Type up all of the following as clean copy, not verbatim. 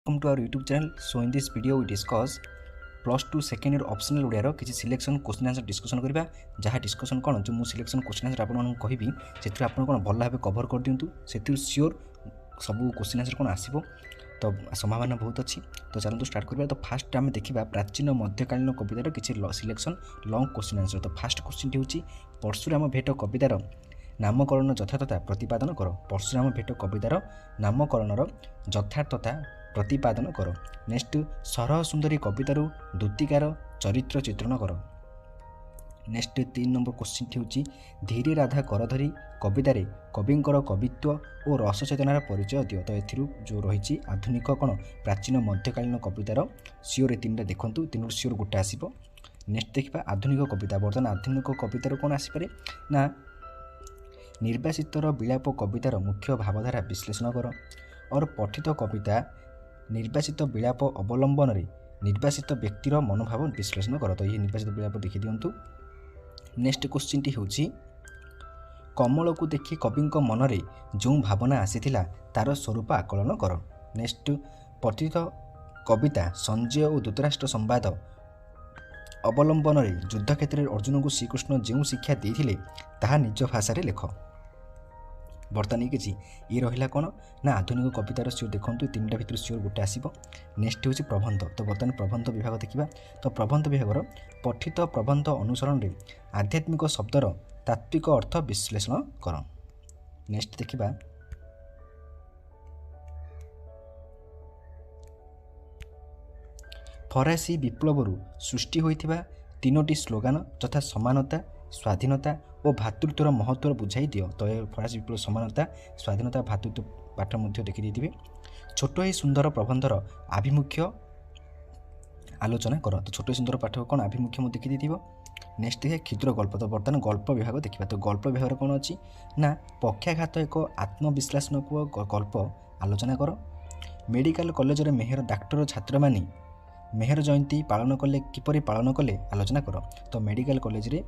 Welcome to our YouTube channel. So in this video we discuss plus two second year optional Odiyar किसी selection question answer discussion करबा जहाँ discussion कौन जो मुझे selection question answer आपको कहबी से आप कौन भल भाव कवर कर दिंतु से सियोर सब क्वेश्चन आंसर कौन आसो तो संभावना बहुत अच्छी। तो चलते स्टार्ट करबा। तो फास्ट आम देखा प्राचीन मध्यकालीन कवितार किसी सिलेक्शन लंग क्वेश्चन आंसर। तो फास्ट क्वेश्चन हूँ परशुराम भेट कवितार नामकरण यथार्थता प्रतिपादन कर। परशुराम भेट कवितार नामकरणर यथार्थता प्रतिपादन कर। नेक्स्ट सरह सुंदरी कवितारू दूतिकार चरित्र चित्रण कर। नेक्स्ट 3 नंबर क्वेश्चन हूँ धीरे राधा करधरी कवितारे कविंकर कवित्व और रसचेतनार परिचय दियो। तो एथिरू जो रही आधुनिक कौन प्राचीन मध्यकालीन कवितार सियोर 3टा देखूँ 3 सियोर गोटे आसो। नेक्स्ट देखा आधुनिक कविता। बर्तमान आधुनिक कवितार कौन आसपे ना निर्वासितर विलाप कवितार मुख्य भावधारा विश्लेषण कर और पठित कविता निर्वासित विलाप अवलंबन निर्वासित व्यक्तिर मनोभाव विश्लेषण कर। तो ये निर्वासित विलाप देखी दिंतु। नेक्स्ट क्वेश्चन टी हूँ कमल को देखि कवि मनरे जो भावना आसीथिला तार स्वरूप आकलन कर। नेक्स्ट पठित कविता संजय और धृतराष्ट्र संवाद अवलंबन युद्ध क्षेत्र में अर्जुन को श्रीकृष्ण जो शिक्षा देते ताहा निज भाषा लेख। बर्तमान किसी ये रहा कौन ना आधुनिक कवितार सियोर देखूँ 3टा भर सियोर गोटे आसो। नेक्स्ट हूँ प्रबंध। तो बर्तमान प्रबंध विभाग देखा। तो प्रबंध विभाग पठित प्रबंध अनुसरण में आध्यात्मिक शब्दर तात्विक अर्थ विश्लेषण कर। नेक्स्ट देखा फरासी विप्लवरू सृष्टि होइथिबा 3टी स्लोगान तथा समानता स्वाधीनता और भातृत्वर महत्व बुझाई दियो। तो फरासी विप्लव समानता स्वाधीनता भातृत्व पाठ देखी देते। छोट ही सुंदर प्रबंधर आभिमुख्य आलोचना कर। तो छोट सुंदर पाठ कौन आभिमुख्य देखी देती। नेक्स्ट देखिए क्षुद्र गल्प। तो बर्तमान गल्प विभाग देखा। तो गल्प विभाग कौन अच्छी ना पक्षाघात एक आत्मविश्लेषणक गल्प आलोचना कर। मेडिकल कॉलेज रे मेहर डाक्टर छात्र मानी मेहर जयंती पालन कले किपरि पालन कले आलोचना कर। तो मेडिकल कॉलेज रे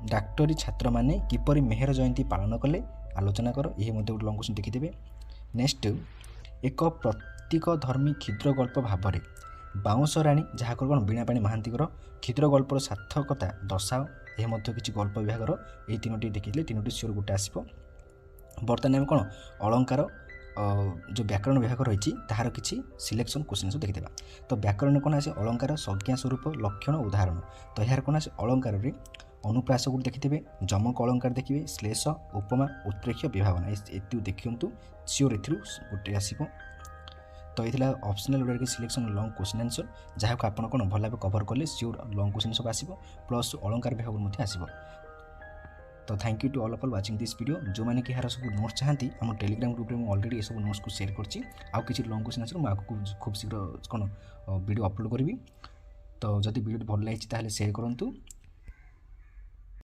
डाक्टरी छात्र माने किपरि मेहर जयंती पालन कले आलोचना कर। यही गोटे लंग क्वेश्चन देखिदेवे। नेक्स्ट एक प्रतीक धर्मी क्षुद्र गल्प भाव में बाउंस राणी जहाँ कौन बीणापाणी महांतीकर क्षुद्र गल्पर सार्थकता दर्शाओ। यह किसी गल्प विभाग ये 3टी देखिए 3टी सियोर गोटे आसो। बर्तमान आम कौन अलंकार जो व्याकरण विभाग रही तार किसी सिलेक्शन क्वेश्चन देखिदेवा। तो व्याकरण कौन आसे अलंकार संज्ञा स्वरूप लक्षण उदाहरण। तो यार कौन आसे अलंकार अनुप्रास गुट देखिथे जमक अलंकार देखिए श्लेष उपमा उत्प्रेक्ष विभावना ये देखु सियोर एथरू गोटे आसो। तो ये ऑप्शनल ओडिया की सिलेक्शन लंग क्वेश्चन आंसर जहाँ को आप कौन भल भाव कवर कले सियोर लंग क्वेश्चन सब आसो प्लस अलंकार विभाग आसो। तो thank you to all of watching this video. जो मैंने कि यार सब नोट्स चाहती आम टेलीग्राम ग्रुप में ऑलरेडी ये सब नोट्स को शेयर करछि। आउ किसी लंग क्वेश्चन आंसर मुझे खूब शीघ्र कौन वीडियो अपलोड करी। तो जदि वीडियो भल लगी शेयर करूँ।